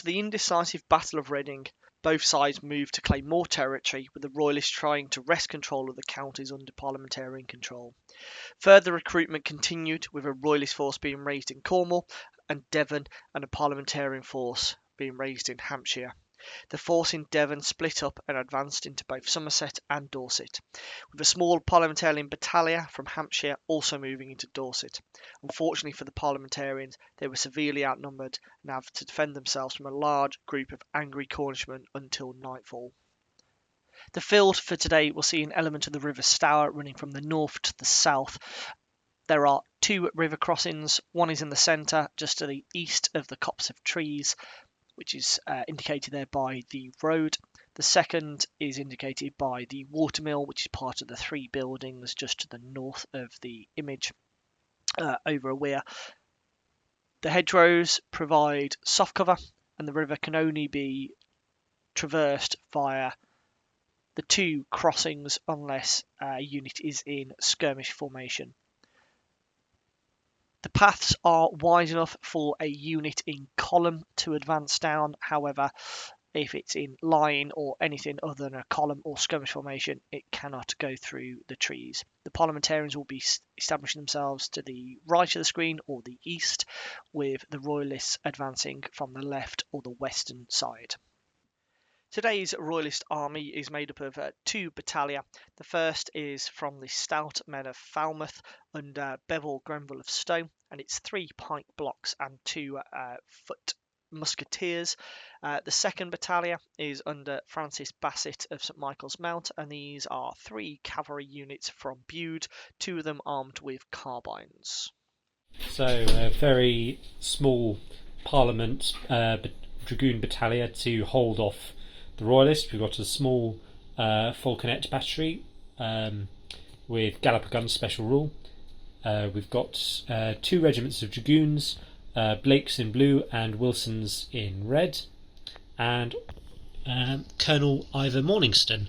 the indecisive Battle of Reading, both sides moved to claim more territory, with the Royalists trying to wrest control of the counties under Parliamentarian control. Further recruitment continued, with a Royalist force being raised in Cornwall and Devon and a Parliamentarian force being raised in Hampshire. The force in Devon split up and advanced into both Somerset and Dorset, with a small Parliamentarian battalion from Hampshire also moving into Dorset. Unfortunately for the Parliamentarians, they were severely outnumbered and had to defend themselves from a large group of angry Cornishmen until nightfall. The field for today will see an element of the River Stour running from the north to the south. There are two river crossings. One is in the centre, just to the east of the copse of trees, which is indicated there by the road. The second is indicated by the watermill, which is part of the three buildings just to the north of the image over a weir. The hedgerows provide soft cover, and the river can only be traversed via the two crossings unless a unit is in skirmish formation. The paths are wide enough for a unit in column to advance down. However, if it's in line or anything other than a column or skirmish formation, it cannot go through the trees. The Parliamentarians will be establishing themselves to the right of the screen or the east, with the Royalists advancing from the left or the western side. Today's Royalist army is made up of two battalia. The first is from the stout men of Falmouth under Bevil Grenville of Stowe, and it's 3 pike blocks and 2 foot musketeers. The second battalia is under Francis Bassett of St Michael's Mount, and these are 3 cavalry units from Bude, 2 of them armed with carbines. So a very small Parliament Dragoon battalion to hold off the Royalists. We've got a small falconet battery with galloper guns special rule. We've got 2 regiments of Dragoons, Blake's in blue and Wilson's in red, and Colonel Ivor Morningston.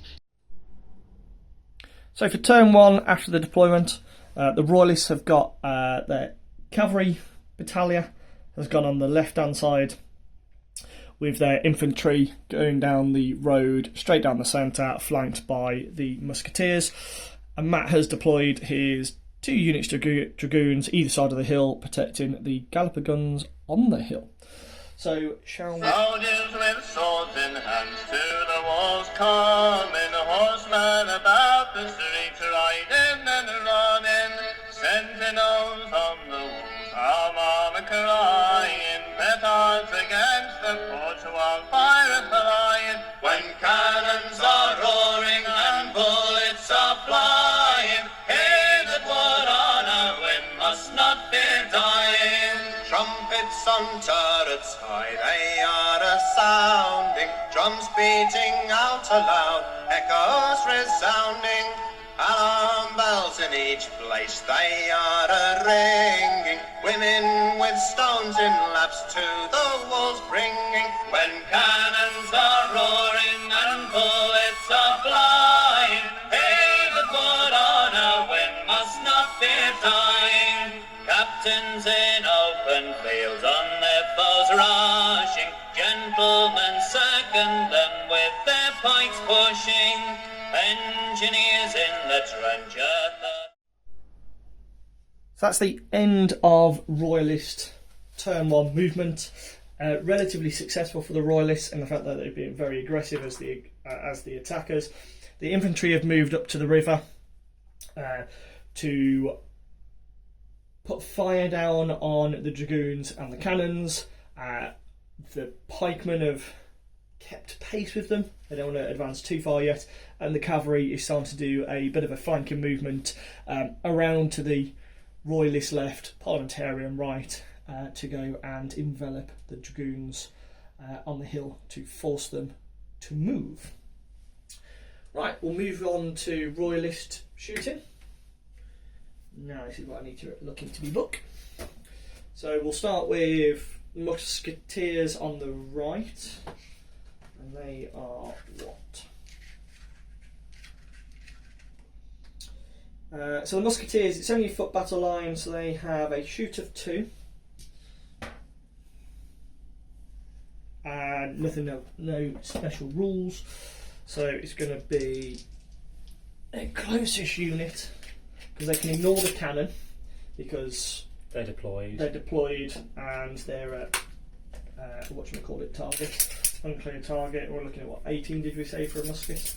So for turn 1 after the deployment, the Royalists have got their cavalry battalion has gone on the left hand side, with their infantry going down the road straight down the centre, flanked by the musketeers. And Matt has deployed his 2 units of dragoons either side of the hill, protecting the galloper guns on the hill. So, shall we... Soldiers with swords in hands to the walls coming, horsemen about the streets riding and running, sentinels on the walls, armour crying, petards against the porch while fire flying, when cannons are roaring and bullets are flying, he that would on a win must not be dying. Trumpets on turrets high, they are a-sounding, drums beating out aloud, echoes resounding, alarm bells in each place, they are a-ringing, women with stones in laps to the walls bringing, when cannons are roaring and bullets are flying, he that would on a win must not be dying. Captains in open fields on their foes rushing, gentlemen second them with their pikes pushing, engineers in the trench at the... So that's the end of Royalist turn 1 movement. Relatively successful for the Royalists in the fact that they've been very aggressive as the attackers. The infantry have moved up to the river to put fire down on the dragoons and the cannons. The pikemen have kept pace with them. They don't want to advance too far yet, and the cavalry is starting to do a bit of a flanking movement around to the Royalist left, Parliamentarian right, to go and envelop the dragoons on the hill to force them to move. Right, we'll move on to Royalist shooting. Now this is what I need to look into my book. So we'll start with musketeers on the right, and they are what? So the musketeers, it's only a foot battle line, so they have a shoot of 2. no special rules. So it's going to be a closest unit because they can ignore the cannon because they're deployed. And they're at target, unclear target. We're looking at what, 18? Did we say for a musket?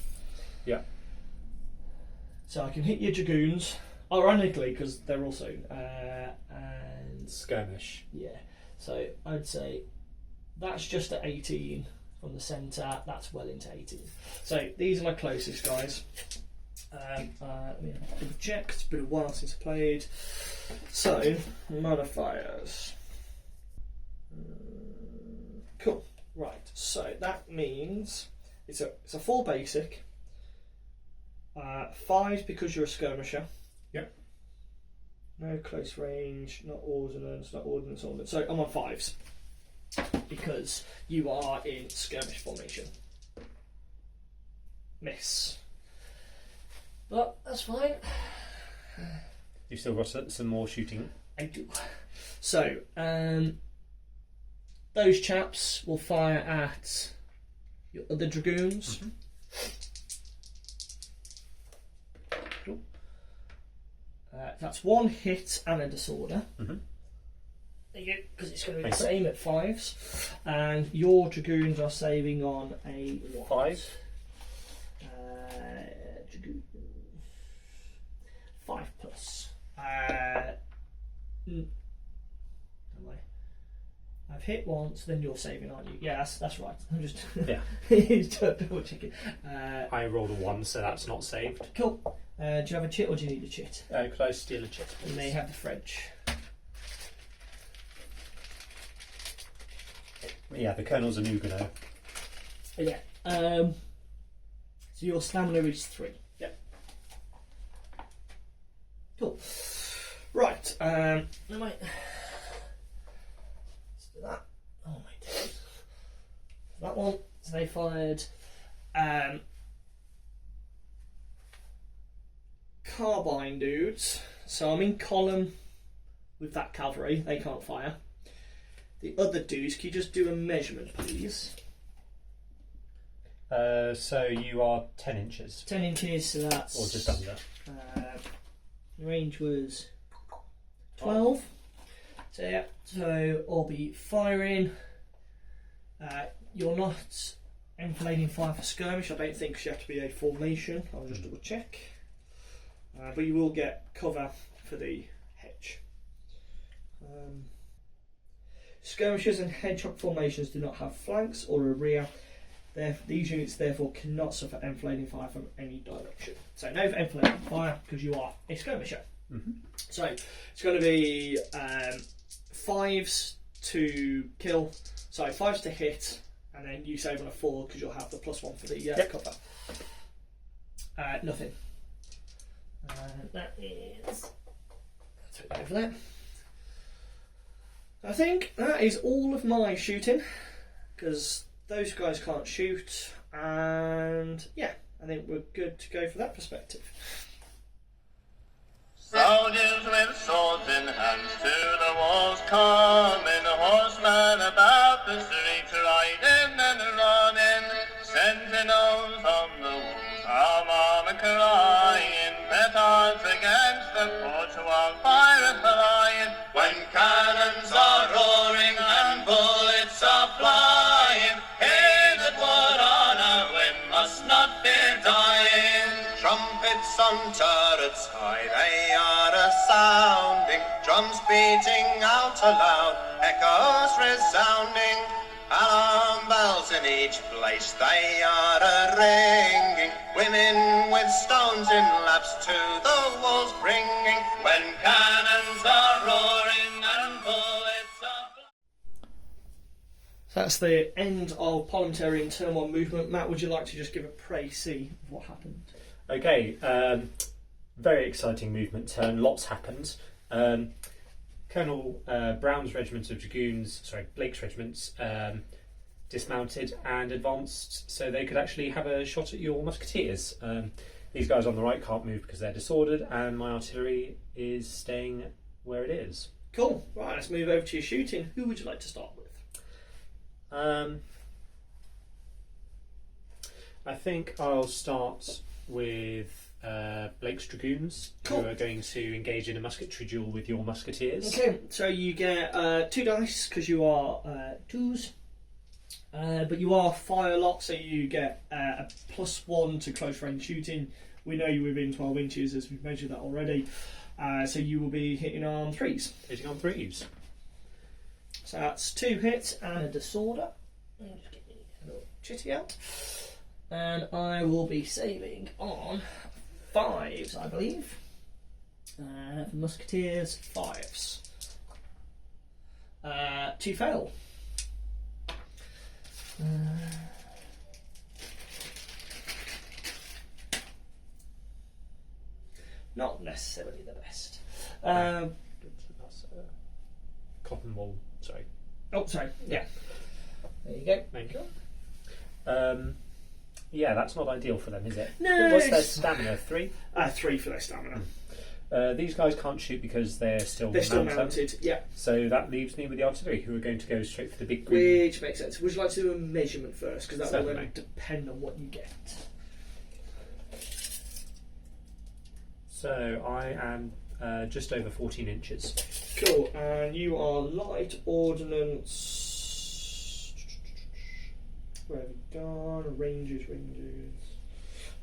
Yeah. So I can hit your dragoons, ironically, because they're also and skirmish. Yeah. So I'd say that's just at 18 from the centre. That's well into 18. So these are my closest guys. Let me double check. It's been a while since I played. So modifiers. Cool. Right. So that means it's a 4 basic. 5 because you're a skirmisher. Yep. No close range, not ordnance, So I'm on 5s because you are in skirmish formation. Miss. But that's fine. You've still got some more shooting. I do. So, those chaps will fire at your other dragoons. Mm-hmm. Cool. That's 1 hit and a disorder. Mm-hmm. There you go, because it's going to be the same at 5s. And your dragoons are saving on a what? 5. Dragoon. 5 plus. I've hit once, then you're saving, aren't you? Yeah, that's right. I'm just double checking. I rolled a 1, so that's not saved. Cool. Do you have a chit or do you need a chit? Could I steal a chit, please? And they have the French. Yeah, the Colonel's a Huguenot. Yeah. So your stamina is 3. Yep. Cool. Right. Let's do that. Oh my days. That one. So they fired carbine dudes. So I'm in column with that cavalry. They can't fire. The other dudes, can you just do a measurement, please? So you are 10 inches. 10 inches, so that's... Or just under. The range was 12. So yeah, so I'll be firing. You're not enfilading fire for skirmish, I don't think, because you have to be a formation. I'll just double check. But you will get cover for the hedge. Skirmishers and hedgehog formations do not have flanks or a rear. These units therefore cannot suffer enflading fire from any direction. So no enflading fire because you are a skirmisher. Mm-hmm. So it's going to be 5s to kill, sorry, 5s to hit, and then you save on a 4 because you'll have the +1 for the cover. Nothing. That is... Let's put it over there. I think that is all of my shooting, because those guys can't shoot, and yeah, I think we're good to go for that perspective. Soldiers with swords in hands to the walls coming, horsemen about the streets riding and running, sentinels on the walls, armor crying, petards against the porch while fire flying, when cannons are roaring and bullets are flying, hey, that would honor we must not be dying. Trumpets on turrets high they are a-sounding, drums beating out aloud, echoes resounding, alarm bells in each place they are a-ringing, women with stones in laps to the walls bringing, when cannons are roaring and bullets are... So that's the end of Parliamentarian Turn 1 movement. Matt, would you like to just give a précis of what happened? Okay, very exciting movement turn, lots happened. Colonel Brown's regiment of Dragoons, Blake's regiments, dismounted and advanced so they could actually have a shot at your musketeers. These guys on the right can't move because they're disordered, and my artillery is staying where it is. Cool. Right, let's move over to your shooting. Who would you like to start with? I think I'll start with Blake's Dragoons, Cool. who are going to engage in a musketry duel with your musketeers. Okay, so you get 2 dice because you are 2s, but you are fire locked, so you get a +1 to close range shooting. We know you're within 12 inches as we've measured that already, so you will be hitting on 3s. Hitting on 3s. So that's 2 hits and a disorder. I'll just get a little chitty out. And I will be saving on 5s, I believe. For musketeers, 5s. 2 fail. Not necessarily the best. That's cotton wool, sorry. Oh, sorry. Yeah. There you go. Thank you. Yeah, that's not ideal for them, is it? No. What's their stamina? 3? 3 for their stamina. These guys can't shoot because they're still They're still mounted. mounted. Yeah. So that leaves me with the artillery, who are going to go straight for the big green. Which makes sense. Would you like to do a measurement first? Because that will Certainly. then depend on what you get. So I am just over 14 inches. Cool. And you are light ordnance. Where have you gone? Ranges.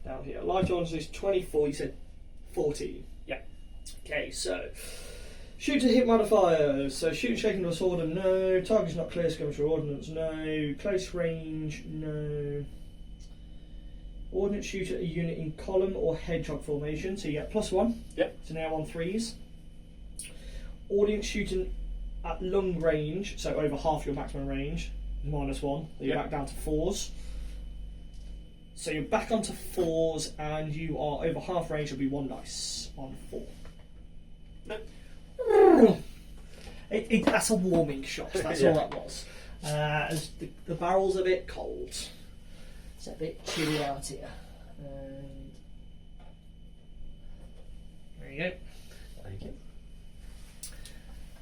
Down here. Light ordnance is 24. You said 14. Yeah. Okay, so shoot to hit modifiers. So shoot shaking to a sword, and no. Target's not clear, skirmish or ordnance, no. Close range, no. Ordnance shoot at a unit in column or hedgehog formation, so you get +1. Yep. So now on 3s. Audience shooting at long range, so over half your maximum range, -1. So you're Yep. back down to 4s. So you're back onto 4s, and you are over half range. Will be 1 dice on 4. No. That's a warming shot. That's Yeah. all that was. As the barrel's a bit cold. It's a bit chilly out here. And there you go. Thank you.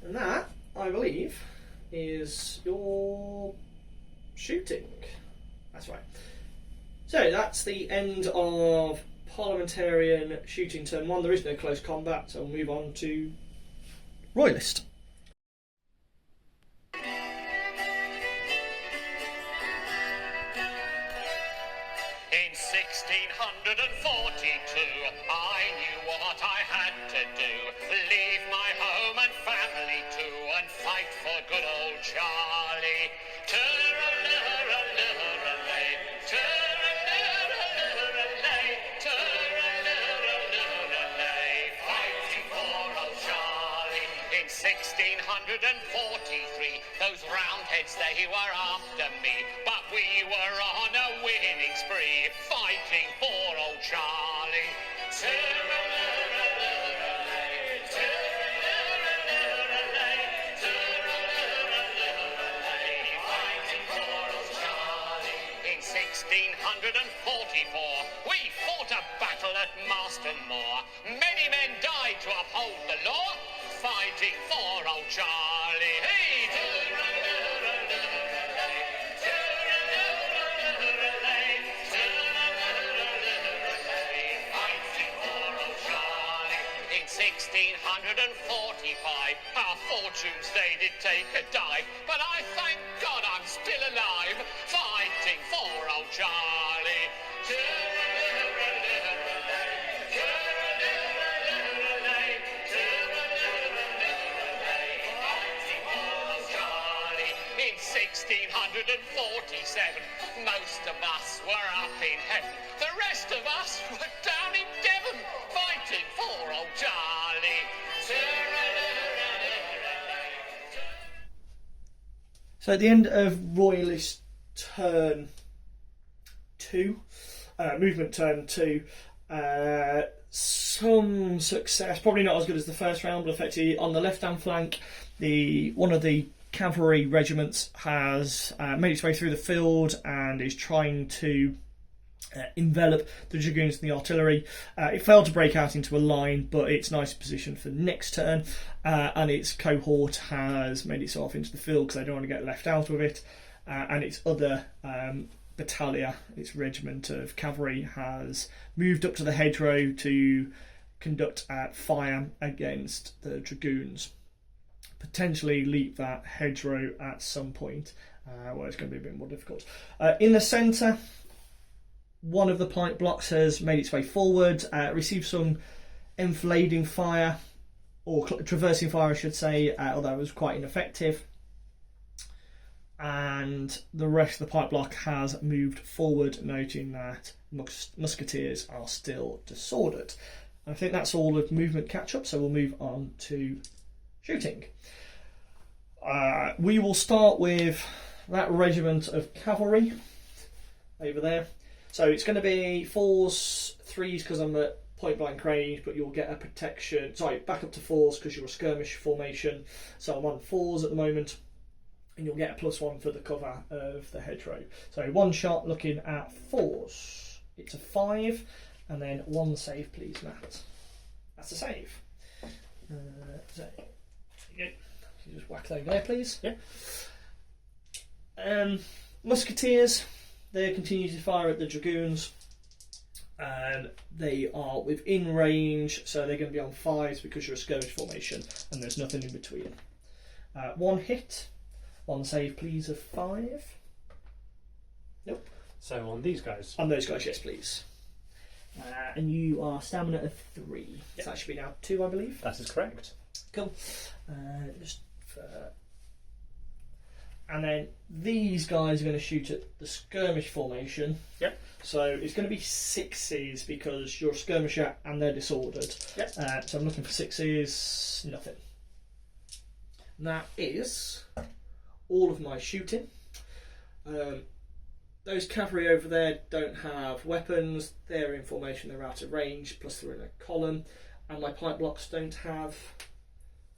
And that, I believe, is your shooting. That's right. So that's the end of Parliamentarian shooting turn 1. There is no close combat, so we'll move on to Royalist. In 1642, I knew what I had to do. Leave my home and family too, and fight for good old Charlie. Turr-a-lurr-a-lurr-a-lay, turr-a-lurr-a-lurr-a-lay, turr-a-lurr-a-lurr-a-lay, fighting for old Charlie. In 1643, those roundheads, they were after me, but we were on a winning spree, fighting for old Charlie. Turr-a-lurr-a-lurr-a-lay, turr-a-lurr-a-lurr-a-lay, turr-a-lurr-a-lurr-a-lay, fighting for old Charlie. In 1644, we fought a battle at Marston Moor. Many men died to uphold the law, fighting for old Charlie. Hey, turr-a-lurr-a-lurr-a-lay, turr-a-lurr-a-lurr-a-lay, turr-a-lurr-a-lurr-a-lay, fighting for old Charlie. In 1645, our fortunes they did take a dive, but I thank God I'm still alive, fighting for old Charlie. Turr-a-lurr-a-lurr-a-lay, turr-a-lurr-a-lurr-a-lay, turr-a-lurr-a-lurr-a-lay, fighting for old Charlie. In 1647, most of us were up in heaven. The rest of us were down in Devon, fighting for old Charlie. Turr-a-lurr-a-lurr-a-lay. So at the end of Royalist turn 2, movement turn 2, some success, probably not as good as the first round, but effectively on the left-hand flank, one of the cavalry regiments has made its way through the field and is trying to envelop the Dragoons and the artillery. It failed to break out into a line, but it's nice position for next turn, and its cohort has made itself into the field because they don't want to get left out of it, and its other battalion, its regiment of cavalry, has moved up to the hedgerow to conduct fire against the Dragoons. Potentially leap that hedgerow at some point, where it's going to be a bit more difficult. In the centre, one of the pike blocks has made its way forward, received some enfilading fire, or traversing fire I should say, although it was quite ineffective. And the rest of the pike block has moved forward, noting that musketeers are still disordered. I think that's all of movement catch-up, so we'll move on to shooting. We will start with that regiment of cavalry over there. So it's going to be 4s, 3s because I'm at point blank range, but you'll get a protection. Sorry, back up to 4s because you're a skirmish formation. So I'm on 4s at the moment, and you'll get a +1 for the cover of the hedgerow. So one shot looking at 4s. It's a 5, and then 1 save, please, Matt. That's a save. So there you go. You just whack that over there, please. Yeah. Musketeers, they continue to fire at the Dragoons. They are within range, so they're going to be on 5s because you're a skirmish formation, and there's nothing in between. 1 hit, 1 save, please, of 5. Nope. So on these guys. On those guys, yes, please. And you are stamina of 3. Yep. So that should be now 2, I believe. That is correct. Cool. And then these guys are going to shoot at the skirmish formation. Yep. So it's going to be 6s because you're a skirmisher and they're disordered. Yep. So I'm looking for 6s, nothing. And that is all of my shooting. Those cavalry over there don't have weapons. They're in formation, they're out of range, plus they're in a column. And my pike blocks don't have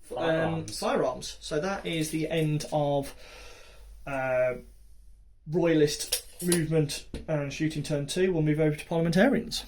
firearms. So that is the end of Royalist movement and shooting turn 2. We'll move over to Parliamentarians.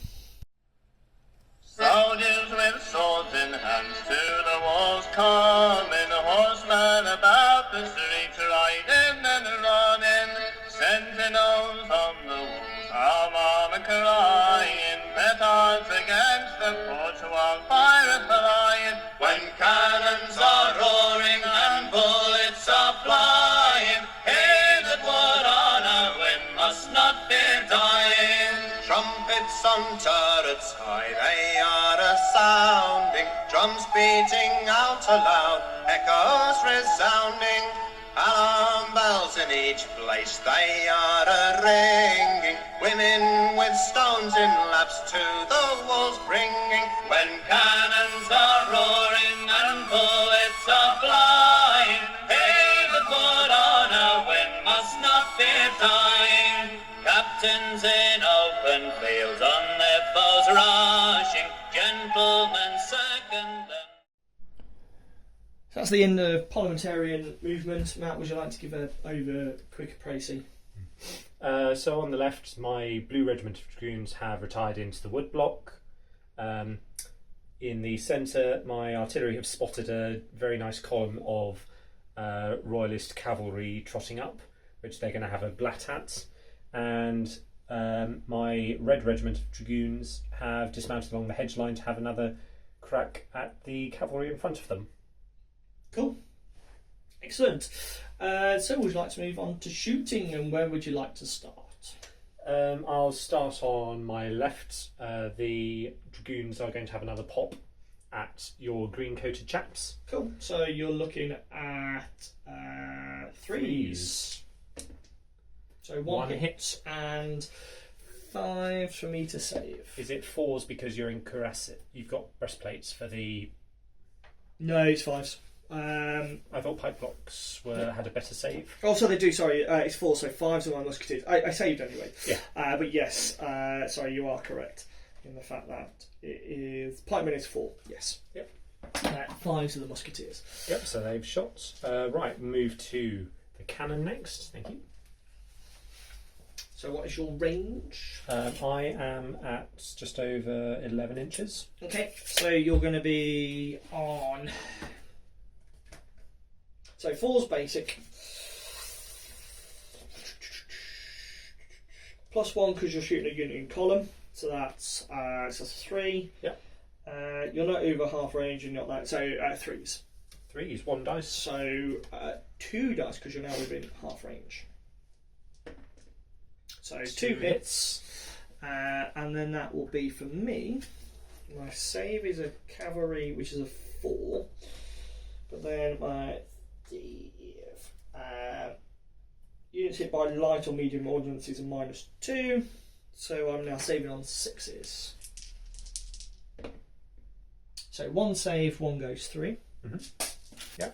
Soldiers with swords in hands to the walls coming, horsemen about the streets riding and running, sentinels on the walls, armor crying, petards against the porch while fire flying, when cannons are roaring and bullets are flying, he that would on a win must not be dying. Trumpets on turrets high they are a-sounding, drums beating out aloud, echoes resounding, alarm bells in each place they are a-ringing, women with stones in laps to the walls bringing, when cannons are roaring and bullets are flying, he that would on a win must not be dying. Captains in open fields on their foes rushing, gentlemen second them. So that's the end of Parliamentarian movement. Matt, would you like to give a quick précis? So on the left, my blue regiment of Dragoons have retired into the wood block. In the centre, my artillery have spotted a very nice column of Royalist cavalry trotting up, which they're going to have a blat at. And my red regiment of Dragoons have dismounted along the hedge line to have another crack at the cavalry in front of them. Cool. Excellent. So would you like to move on to shooting, and where would you like to start? I'll start on my left. The Dragoons are going to have another pop at your green-coated chaps. Cool. So you're looking at 3s. So one hit and 5 for me to save. Is it 4s because you're in cuirass? You've got breastplates for the... No, it's 5s. I thought pipe blocks had a better save. Oh, so they do, sorry. It's 4, so 5s are my musketeers. I saved anyway. Yeah. But yes, sorry, you are correct in the fact that it is... Pikemen is 4, yes. Yep. 5s are the musketeers. Yep, so they've shot. Right, move to the cannon next. Thank you. So what is your range? I am at just over 11 inches. Okay, so you're going to be on... So 4's basic. +1 because you're shooting a unit in column, so that's 3. Yep. You're not over half range and not that, so 3s. 3 is 1 dice. So 2 dice because you're now within half range. So 2 hits, and then that will be for me. My save is a cavalry, which is a 4, but then my units hit by light or medium ordnance is a -2, so I'm now saving on 6s. So 1 save, 1 goes 3. Yeah.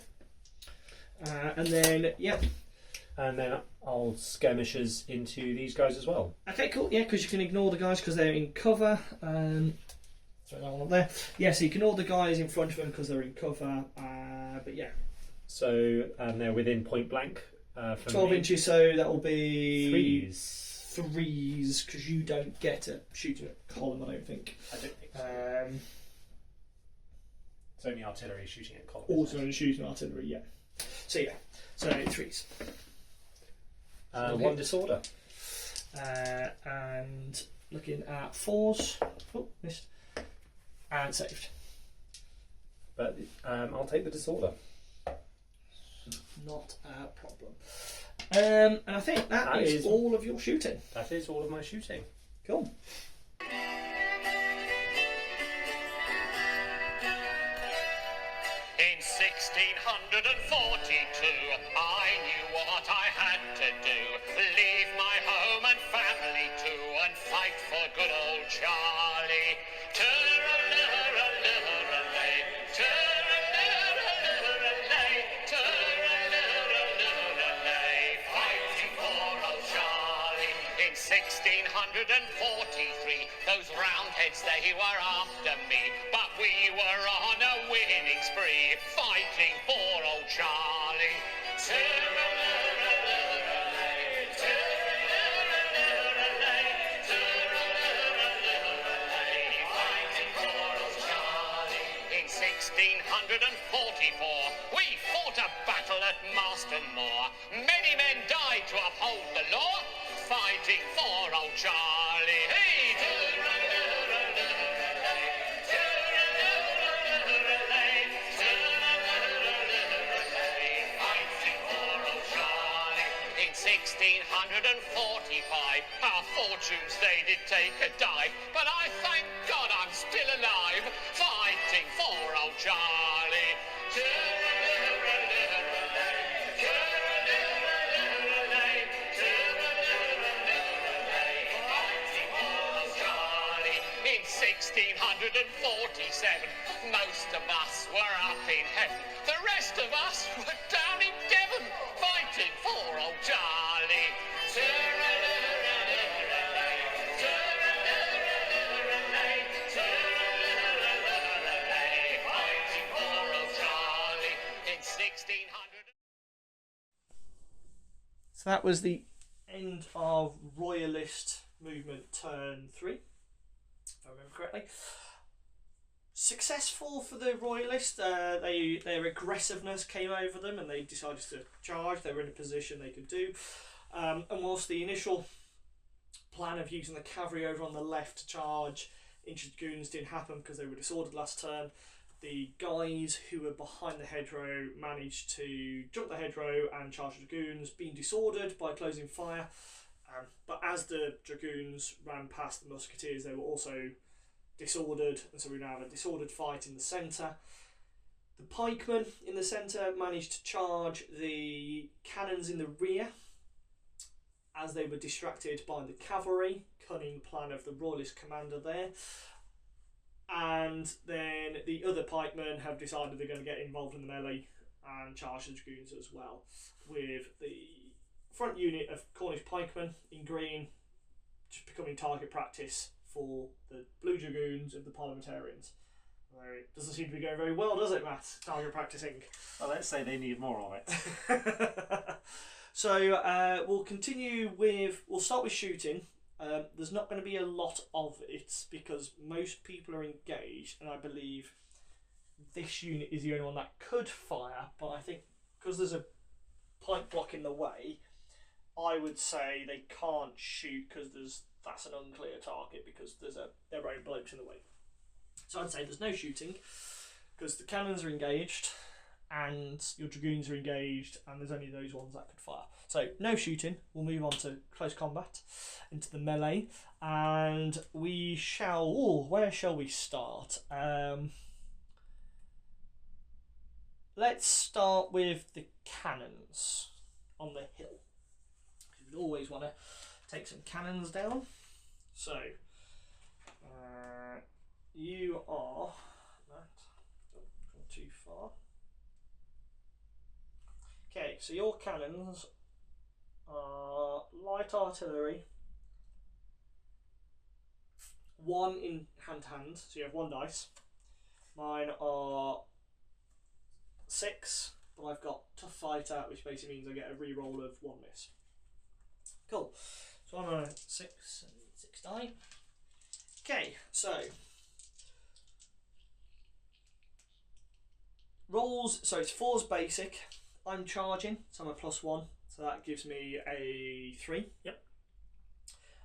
And then, And then I'll skirmishers into these guys as well. Okay, cool. Yeah, because you can ignore the guys because they're in cover. Throw that one up there. Yeah, so you can ignore the guys in front of them because they're in cover. But yeah. So, and they're within point blank. From 12 me. inches, so that will be 3s. 3s because you don't get a shooting at column, I don't think. I don't think so. It's only artillery shooting at columns. Also only shooting artillery, yeah. So yeah, so 3s. 1 disorder. And looking at 4s. Oh, missed. And saved. But I'll take the disorder. Not a problem. And I think that is all of your shooting. That is all of my shooting. Cool. In 1642, I knew what I had to do. Leave my home and family too, and fight for good old Charlie. Turr-a-lurr-a-lurr-a-lay, turr-a-lurr-a-lurr-a-lay, turr-a-lurr-a-lurr-a-lay, fighting for old Charlie. In 1643, those roundheads, they were after me, but we were on a winning spree, fighting for old Charlie. Turr-a-lurr-a-lurr-a-lay, turr-a-lurr-a-lurr-a-lay, turr-a-lurr-a-lurr-a-lay, fighting for old Charlie. In 1644, we fought a battle at Marston Moor. Many men died to uphold the law, fighting for old Charlie. Hey, turr-a-lurr-a-lurr-a-lay, turr-a-lurr-a-lurr-a-lay, turr-a-lurr-a-lurr-a-lay, fighting for old Charlie. In 1645, our fortunes they did take a dive, but I thank God I'm still alive, fighting for old Charlie. Turr-a-lurr-a-lurr-a-lay, turr-a-lurr-a-lurr-a-lay, turr-a-lurr-a-lurr-a-lay, fighting for old Charlie. In 1647, most of us were up in heaven. The rest of us were down in Devon, fighting for old Charlie. Turr-a-lurr-a-lurr-a-lay, turr-a-lurr-a-lurr-a-lay, turr-a-lurr-a-lurr-a-lay, fighting for old Charlie. In 1600. So that was the end of Royalist movement turn 3, if I remember correctly. Successful for the Royalists. Their aggressiveness came over them and they decided to charge. They were in a position they could do. And whilst the initial plan of using the cavalry over on the left to charge into Dragoons didn't happen because they were disordered last turn, the guys who were behind the hedgerow managed to jump the hedgerow and charge the Dragoons, being disordered by closing fire. But as the Dragoons ran past the musketeers, they were also disordered, and so we now have a disordered fight in the centre. The pikemen in the centre managed to charge the cannons in the rear as they were distracted by the cavalry, cunning plan of the Royalist commander there. And then the other pikemen have decided they're going to get involved in the melee and charge the Dragoons as well, with the front unit of Cornish pikemen in green just becoming target practice for the blue Dragoons of the Parliamentarians. It doesn't seem to be going very well, does it, Matt? Target practicing. Well, let's say they need more of it. So we'll continue with. We'll start with shooting. There's not going to be a lot of it because most people are engaged, and I believe this unit is the only one that could fire. But I think because there's a pike block in the way, I would say they can't shoot because that's an unclear target because there's their own blokes in the way. So I'd say there's no shooting because the cannons are engaged and your dragoons are engaged and there's only those ones that could fire. So no shooting. We'll move on to close combat, into the melee, and we shall... Ooh, where shall we start? Let's start with the cannons on the hill. You would always want to take some cannons down. So, you are... That, don't go too far. Okay, so your cannons are light artillery, 1 in hand-to-hand, so you have 1 dice. Mine are 6, but I've got tough fighter, which basically means I get a re-roll of 1 miss. Cool. So I'm on a 6 and 6 die. Okay, so rolls. So it's 4's basic. I'm charging, so I'm a +1, so that gives me a 3. Yep.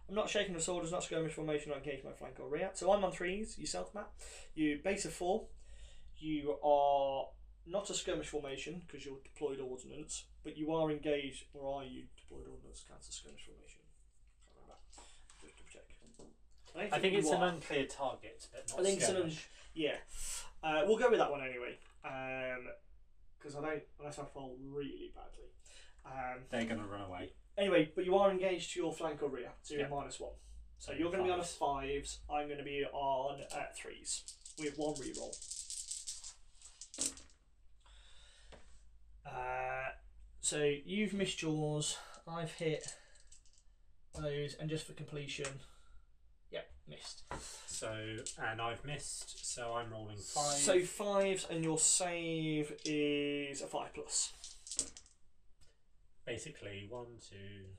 I'm not shaking the sword, it's not skirmish formation, not engage my flank or rear. So I'm on 3s, yourself, Matt. You base of 4. You are not a skirmish formation because you're deployed ordnance, but you are engaged, or are you deployed ordnance? Counts as skirmish formation. Can't remember. Just to check. I think it's an unclear target, but not I think skirmish. Yeah. We'll go with that one anyway. Because I don't, unless I fall really badly. They're going to run away. Anyway, but you are engaged to your flank or rear, so you're Yeah. -1. So you're going to be on a 5s, I'm going to be on 3s with 1 reroll. So you've missed yours, I've hit those, and just for completion, yep, missed. So, and I've missed, so I'm rolling 5. So 5s, and your save is a 5+. Basically, 1, 2,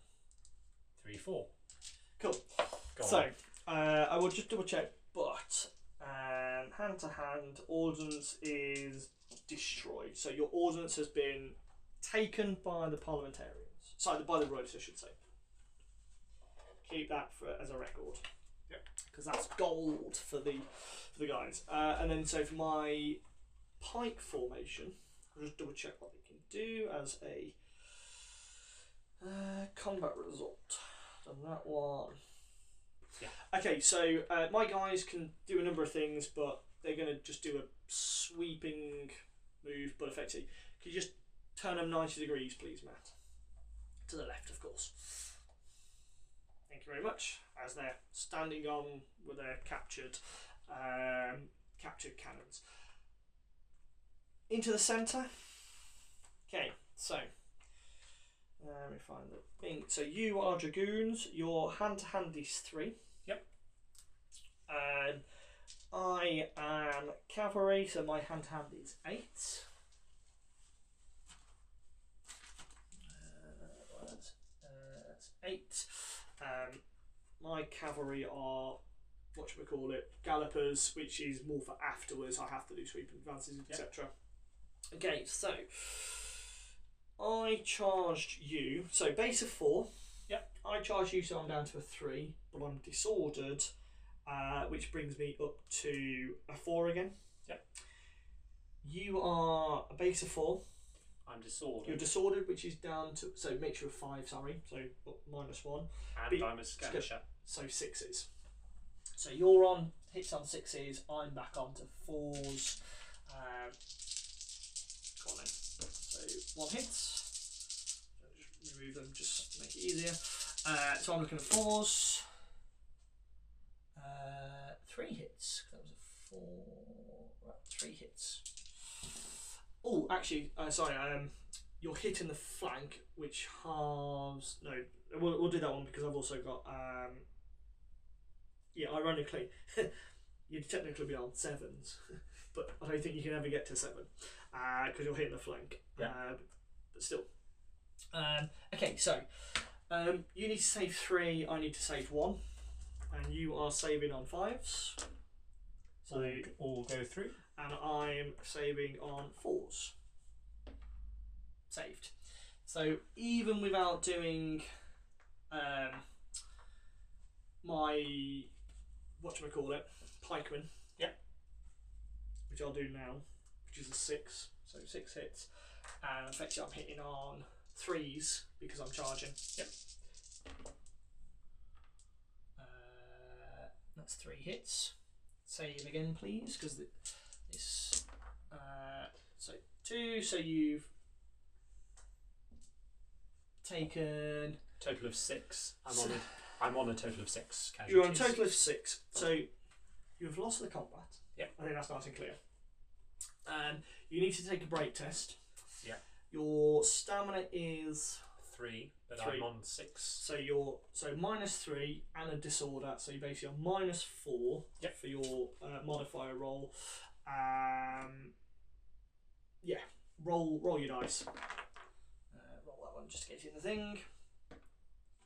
3, 4. Cool. Go So on. I will just double check, but hand to hand, ordnance is destroyed. So your ordnance has been taken by the Parliamentarians. Sorry, by the Royalists, I should say. Keep that as a record. Yep. Because that's gold for the guys. And then so for my pike formation, I'll just double check what they can do as a combat result. Done that one. Yeah. Okay, so my guys can do a number of things, but they're going to just do a sweeping move, but effectively. Could you just turn them 90 degrees, please, Matt? To the left, of course. Thank you very much. As they're standing on with their captured cannons. Into the centre. Okay, so let me find the thing. So you are dragoons. Your hand-to-hand is 3. Yep. And I am cavalry, so my hand-to-hand is 8. That's 8. My cavalry are, whatchamacallit, gallopers, which is more for afterwards. I have to do sweeping advances, etc. Okay, so I charged you. So base of 4. Yep. I charged you, so I'm down to a 3, but I'm disordered, which brings me up to a 4 again. Yep. You are a base of 4. I'm disordered. You're disordered, which is down to, so mixture of 5, sorry, so -1. And I'm a skirmisher. So 6s. So you're on hits on 6s, I'm back on to 4s. Go on then. So 1 hits. Just remove them, just make it easier. So I'm looking at 4s. 3 hits. That was a 4. Right, 3 hits. Oh, actually, sorry. You're hitting the flank, which halves. No, we'll do that one because I've also got. Yeah, ironically, you'd technically be on 7s, but I don't think you can ever get to 7 because you're hitting the flank. Yeah. But still. Okay, so you need to save 3. I need to save 1, and you are saving on 5s. So all go through. And I'm saving on 4s. Saved. So even without doing my whatchamacallit, pikeman. Yep. Which I'll do now, which is a 6, so 6 hits. And effectively I'm hitting on 3s because I'm charging. Yep. That's 3 hits. Save again, please, because this. So 2. So you've taken Total of 6. I'm on a total of 6 casualties. You're on a total of 6. So you've lost the combat. Yep. I think that's nice and clear. You need to take a break test. Yeah. Your stamina is 3, but 3. I'm on 6. So you're -3 and a disorder. So you're basically on -4 Yep. for your modifier roll. Yeah. Roll your dice. Roll that one just to get you in the thing.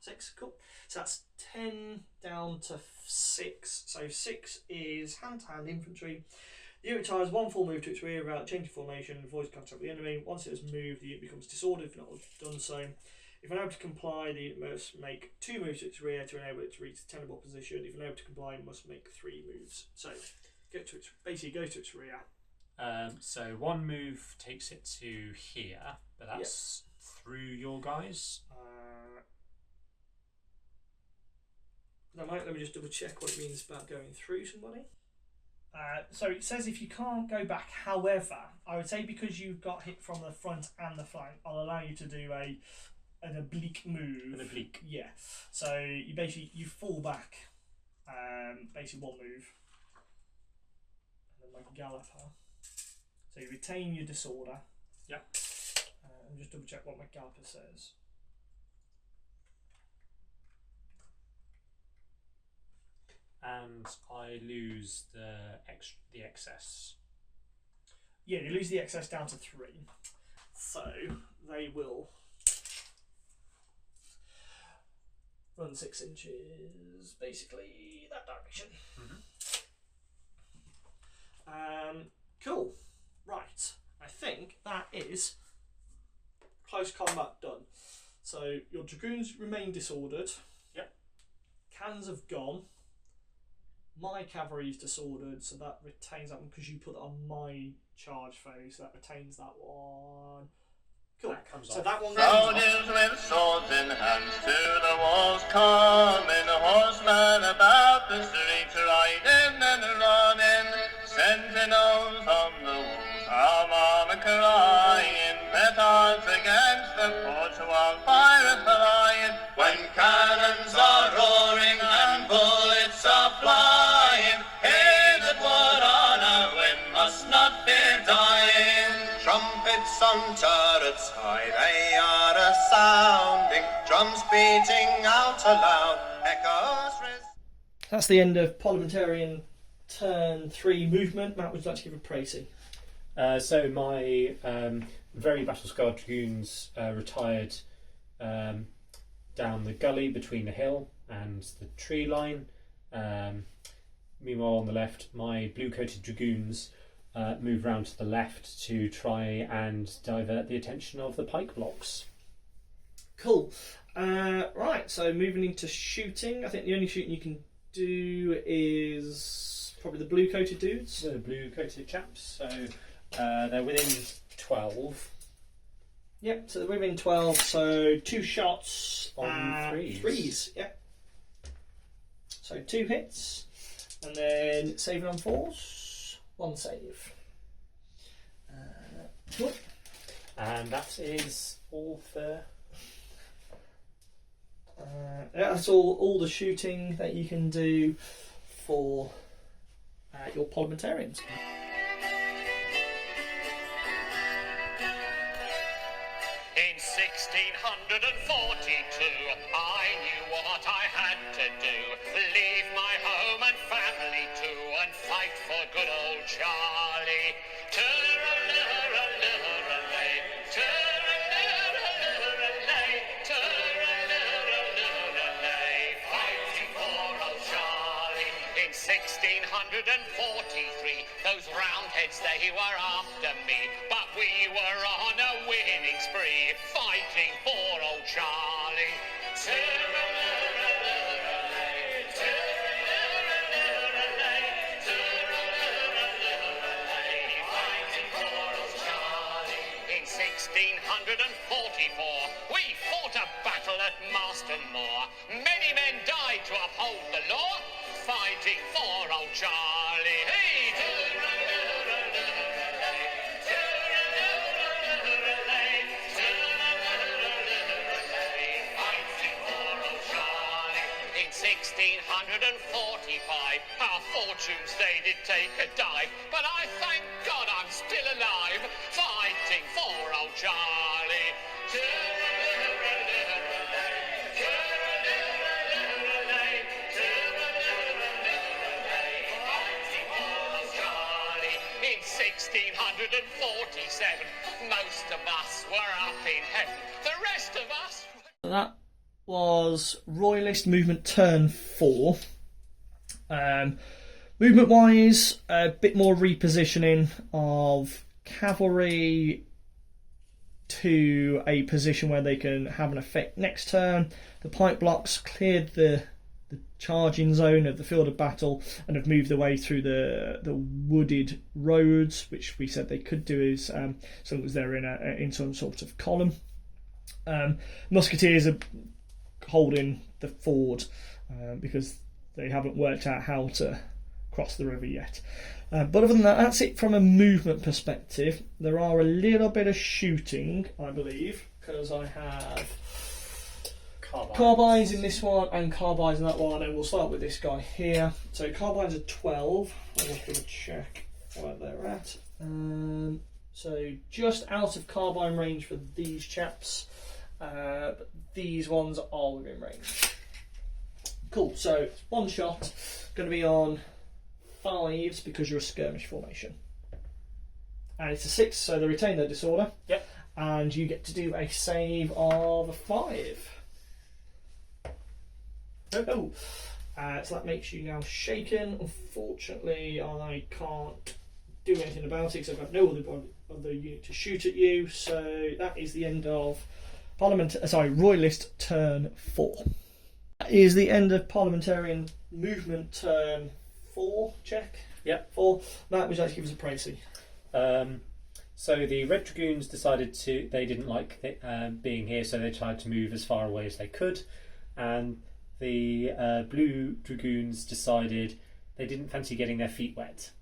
6, cool. So that's 10 down to 6. So 6 is hand-to-hand infantry. The unit retires 1 full move to its rear without changing formation, avoids contact with the enemy. Once it has moved, the unit becomes disordered if not done so. If unable to comply, the unit must make 2 moves to its rear to enable it to reach the tenable position. If unable to comply, it must make 3 moves. So basically go to its rear. So 1 move takes it to here, but that's through your guys. Let me just double check what it means about going through somebody. So it says if you can't go back, however, I would say because you've got hit from the front and the flank, I'll allow you to do an oblique move. An oblique. Yeah. So you fall back, basically 1 move, and then my galloper. So you retain your disorder. Yeah. And just double check what my galloper says. And I lose the excess. Yeah, you lose the excess down to 3. So they will run 6 inches, basically that direction. Cool. Right. I think that is close combat done. So your dragoons remain disordered. Yep. Cannons have gone. My cavalry is disordered, so that retains that one because you put it on my charge phase. So that retains that one. Cool. That comes so off. that one goes off. Soldiers with swords in hands to the walls coming, horsemen about the streets riding and running, sentinels on the walls, armor crying, petards against the porch while fire flying, when cannons are roaring and bullets are flying, hey, that would on a wind must not be dying. Trumpets on turrets high, they are a-sounding, drums beating out aloud, echoes That's the end of Parliamentarian turn 3 movement. Matt, would you like to give a précis? So my very battle-scarred dragoons retired down the gully between the hill and the tree line. Meanwhile, on the left, my blue-coated dragoons move round to the left to try and divert the attention of the pike blocks. Cool. Right, so moving into shooting. I think the only shooting you can do is probably the blue-coated dudes. The blue-coated chaps, so they're within 12. Yep, so they're within 12, so 2 shots On threes. 3s, yep. So 2 hits, and then saving on 4s, 1 save. Cool. And that is all for... That's all the shooting that you can do for your parliamentarians. In 1642, I knew what I had to do. Leave my home and family too, and fight for good old Charlie. Turr-a-lurr-a-lurr-a-lay, turr-a-lurr-a-lurr-a-lay, turr-a-lurr-a-lurr-a-lay, fighting for old Charlie. In 1643, those roundheads, they were after me, but we were on a winning spree, fighting for old Charlie. 1644, we fought a battle at Marston Moor. Many men died to uphold the law, fighting for old Charlie. Hey! Fighting for old Charlie. In 1645, our fortunes they did take a dive, but I thank God I'm still alive, fighting for old Charlie. In 1647, most of us were up in heaven. The rest of us... That was Royalist Movement Turn 4. Movement wise, a bit more repositioning of cavalry to a position where they can have an effect next turn. The pike blocks cleared the charging zone of the field of battle and have moved their way through the wooded roads, which we said they could do as long as they're in some sort of column. Musketeers are holding the ford because they haven't worked out how to cross the river yet. But other than that, that's it from a movement perspective. There are a little bit of shooting, I believe, because I have carbines in this one and carbines in that one, and we'll start with this guy here. So carbines are 12. I'm just going to check where they're at. So just out of carbine range for these chaps, but these ones are within range. Cool, so one shot, going to be on 5s because you're a skirmish formation. And it's a 6, so they retain their disorder. Yep. And you get to do a save of a 5. Oh, so that makes you now shaken. Unfortunately, I can't do anything about it because I've got no other unit to shoot at you. So that is the end of Royalist Turn 4. That is the end of Parliamentarian Movement Turn 4. Check. Yep. 4. Matt, would you like to give us a précis? So the Red Dragoons decided they didn't like being here, so they tried to move as far away as they could, and the Blue Dragoons decided they didn't fancy getting their feet wet,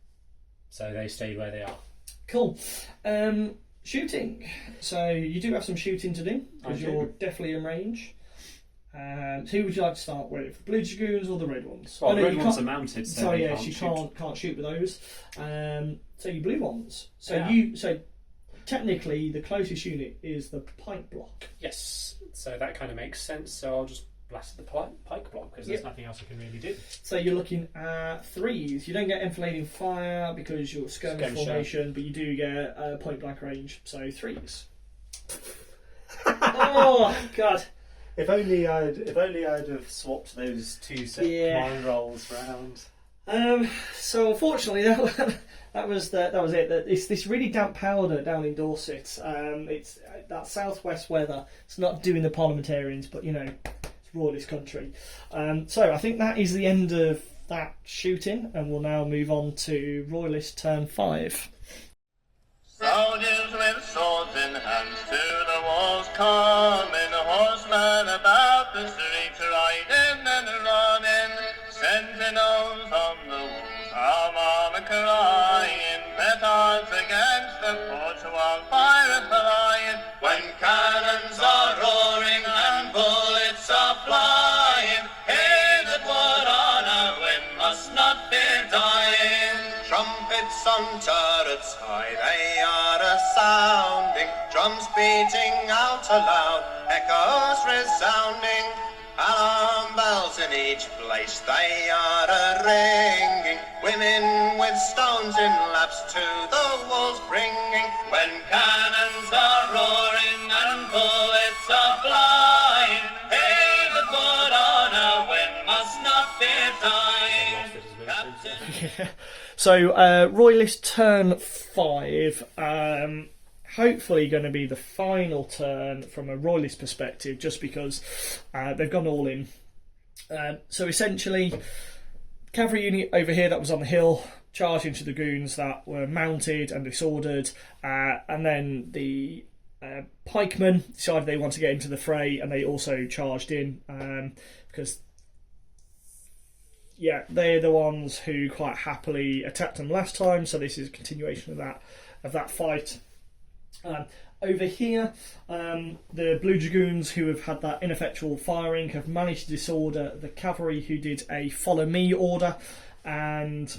so they stayed where they are. Cool. Shooting. So you do have some shooting to do because you're definitely in range. Who would you like to start with? The Blue Dragoons or the Red ones? Well, the Red ones are mounted, so sorry, they yes, can't you shoot. can't shoot with those. So you blue ones. So Yeah. so technically the closest unit is the pike block. Yes, so that kind of makes sense. So I'll just blast the pike block because there's nothing else I can really do. So you're looking at 3s. You don't get enfilading fire because you're skirmish formation, but you do get point blank range. So 3s. Oh God. If only I'd have swapped those two set command rolls round. So unfortunately, that was it. It's this really damp powder down in Dorset. It's that southwest weather. It's not doing the Parliamentarians, but it's Royalist country. So I think that is the end of that shooting, and we'll now move on to Royalist Turn 5. Soldiers with swords in hands to the walls coming, horsemen about the streets riding and running, sentinels on the walls, armor crying, petards against the porch while fire flying. When cannons are roaring and bullets are flying, he that would on a win must not fear dying. Trumpets on turrets high, they are a-sounding, drums beating out aloud, echoes resounding, alarm bells in each place, they are a-ringing, women with stones in laps to the walls bringing. When cannons are roaring and bullets are flying, he that would on a win must not fear dying. Captain. So Royalist Turn 5, hopefully going to be the final turn from a Royalist perspective, just because they've gone all in. So essentially, cavalry unit over here that was on the hill charged into the Dragoons that were mounted and disordered, and then the pikemen decided they want to get into the fray, and they also charged in because they're the ones who quite happily attacked them last time. So this is a continuation of that fight. Over here, the Blue Dragoons, who have had that ineffectual firing, have managed to disorder the cavalry, who did a follow me order, and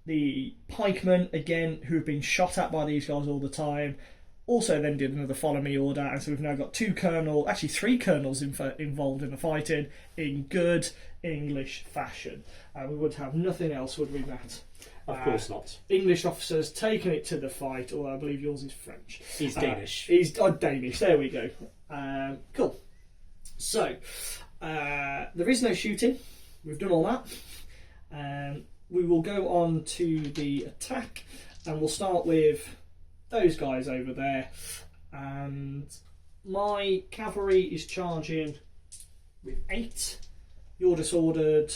the pikemen, again, who have been shot at by these guys all the time, also then did another follow me order, and so we've now got three colonels involved in the fighting in good English fashion. We would have nothing else, would we, Matt? Of course not. English officers taking it to the fight, although I believe yours is French. He's Danish. He's Danish, there we go. Cool. So, there is no shooting. We've done all that. We will go on to the attack, and we'll start with those guys over there. And my cavalry is charging with 8. You're disordered.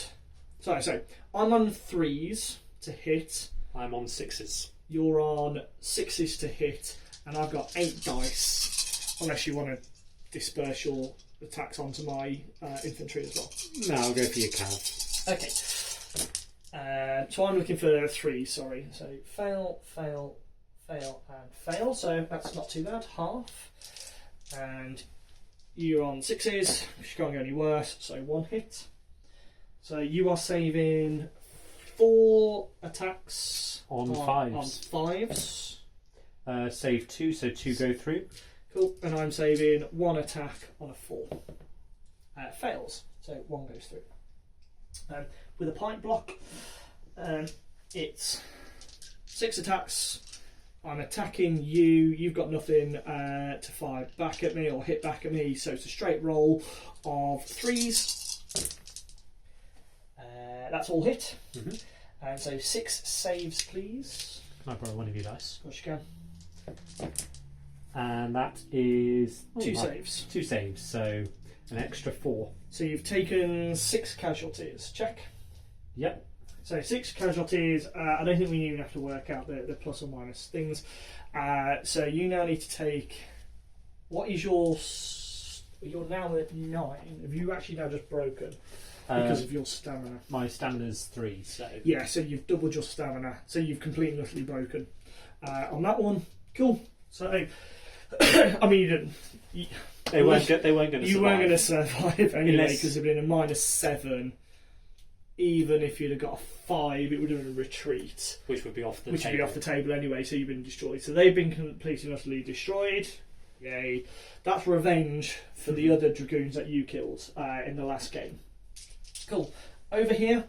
Sorry, I'm on 3s to hit. I'm on 6s. You're on 6s to hit, and I've got 8 dice. Unless you want to disperse your attacks onto my infantry as well. No, I'll go for your cav. Okay. So I'm looking for 3. Sorry. So fail, and fail. So that's not too bad. Half. And you're on 6s, which can't go any worse. So 1 hit. So you are saving 4 attacks on 5s. On 5s. Save 2, so 2 go through. Cool. And I'm saving 1 attack on a 4. Fails, so 1 goes through. With a pike block, it's 6 attacks. I'm attacking you. You've got nothing to fire back at me or hit back at me, so it's a straight roll of 3s. That's all hit. Mm-hmm. And so 6 saves, please. Can I borrow one of your dice? Of course you can. And that is 2 saves. 2 saves, so an extra 4. So you've taken 6 casualties. Check. Yep. So 6 casualties. I don't think we even have to work out the plus or minus things. So you now need to take. What is your? You're now at 9. Have you actually now just broken because of your stamina? My stamina's 3, so yeah. So you've doubled your stamina. So you've completely and utterly broken on that one. Cool. So I mean, you didn't. They weren't going to survive. You weren't going to survive anyway because Unless... it'd been a -7. Even if you'd have got a 5, it would have been a retreat. Which would be off the table. Which would be off the table anyway, so you've been destroyed. So they've been completely and utterly destroyed. Yay. That's revenge for the other Dragoons that you killed in the last game. Cool. Over here,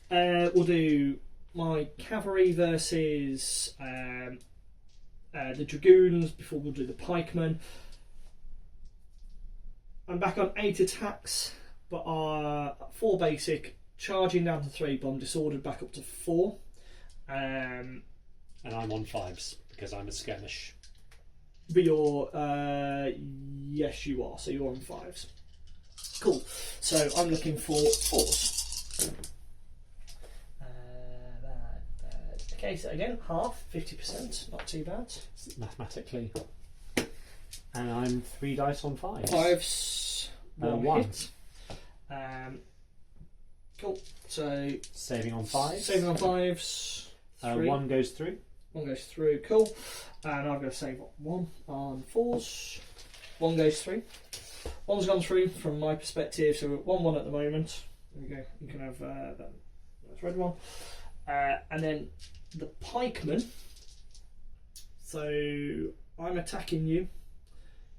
we'll do my cavalry versus the Dragoons before we'll do the pikemen. I'm back on 8 attacks, but 4 basic. Charging down to 3, but I'm disordered back up to 4. And I'm on 5s because I'm a skirmish. But you're, yes, you are. So you're on 5s. Cool. So I'm looking for 4s. Okay, so again, half, 50%, not too bad. Mathematically. And I'm 3 dice on 5s. 5s, 1 hit. Cool. So saving on 5s. Saving on 5s. 1 goes through. 1 goes through. Cool. And I'm going to save 1 on 4s. 1 goes through. 1's gone through from my perspective. So we're at 1-1 at the moment. There we go. You can have that red one. And then the pikemen. So I'm attacking you.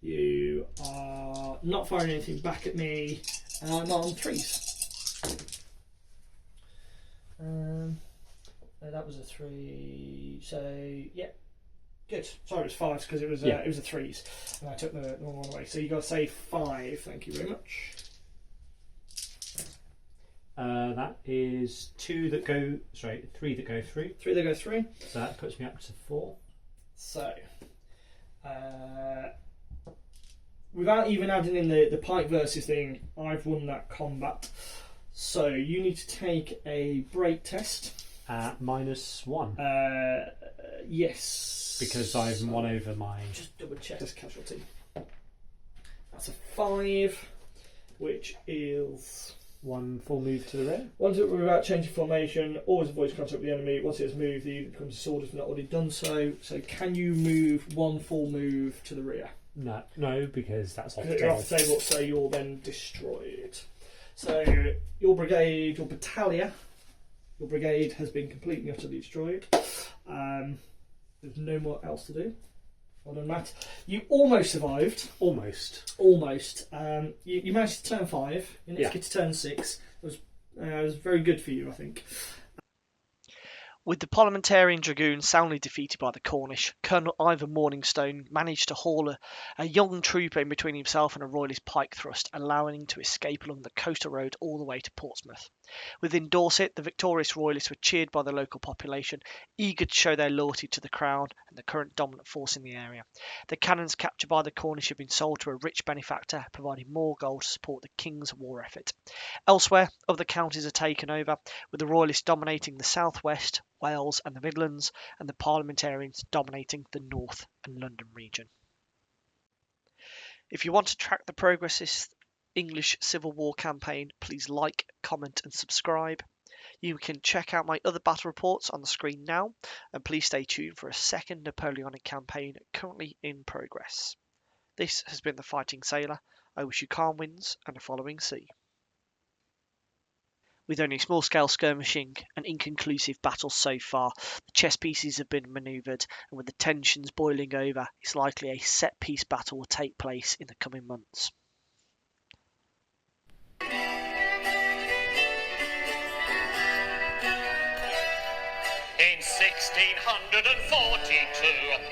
You are not firing anything back at me, and I'm on 3s. That was a 3. So yeah, good. Sorry, it was 5s because it was a 3s, and I took the wrong one away. So you got to say 5. Thank you very much. That is 3 that go through. 3 that go through. So that puts me up to 4. So, without even adding in the pike versus thing, I've won that combat. So you need to take a break test. -1. Yes. Because I've won over my... Just double check this casualty. That's a 5, which is... 1 full move to the rear. Once it without changing formation, always avoids contact with the enemy. Once it has moved, the unit becomes disordered if not already done so. So can you move 1 full move to the rear? No, because that's off the Because you're table. off the table, so you're then destroyed. So your brigade, your brigade has been completely and utterly destroyed. There's no more else to do. Well done, Matt. You almost survived. Almost. You managed to turn 5. You next get to turn 6. It was very good for you, I think. With the Parliamentarian Dragoons soundly defeated by the Cornish, Colonel Ivan Morningstone managed to haul a young trooper in between himself and a Royalist pike thrust, allowing him to escape along the coastal road all the way to Portsmouth. Within Dorset, the victorious Royalists were cheered by the local population, eager to show their loyalty to the Crown and the current dominant force in the area. The cannons captured by the Cornish have been sold to a rich benefactor, providing more gold to support the King's war effort. Elsewhere, other counties are taken over, with the Royalists dominating the southwest, Wales and the Midlands, and the Parliamentarians dominating the North and London region. If you want to track the progress of this English Civil War campaign, please like, comment and subscribe. You can check out my other battle reports on the screen now, and please stay tuned for a second Napoleonic campaign currently in progress. This has been the Fighting Sailor. I wish you calm winds and a following sea. With only small-scale skirmishing and inconclusive battles so far, the chess pieces have been manoeuvred, and with the tensions boiling over, it's likely a set-piece battle will take place in the coming months. In 1642,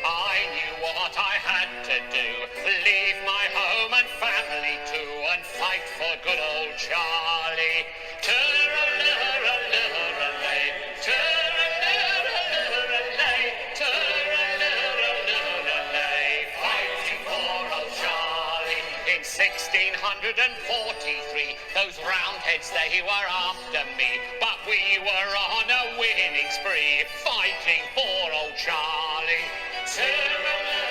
I knew what I had to do. Leave my home and family too, and fight for good old Charlie. Turr-a-lurr-a-lurr-a-lay, turr-a-lurr-a-lurr-a-lay, turr-a-lurr-a-lurr-a-lay, fighting for old Charlie. In 1643, those Roundheads, they were after me, but we were on a winning spree, fighting for old Charlie. Turr-a-lurr-a-lurr-a-lay,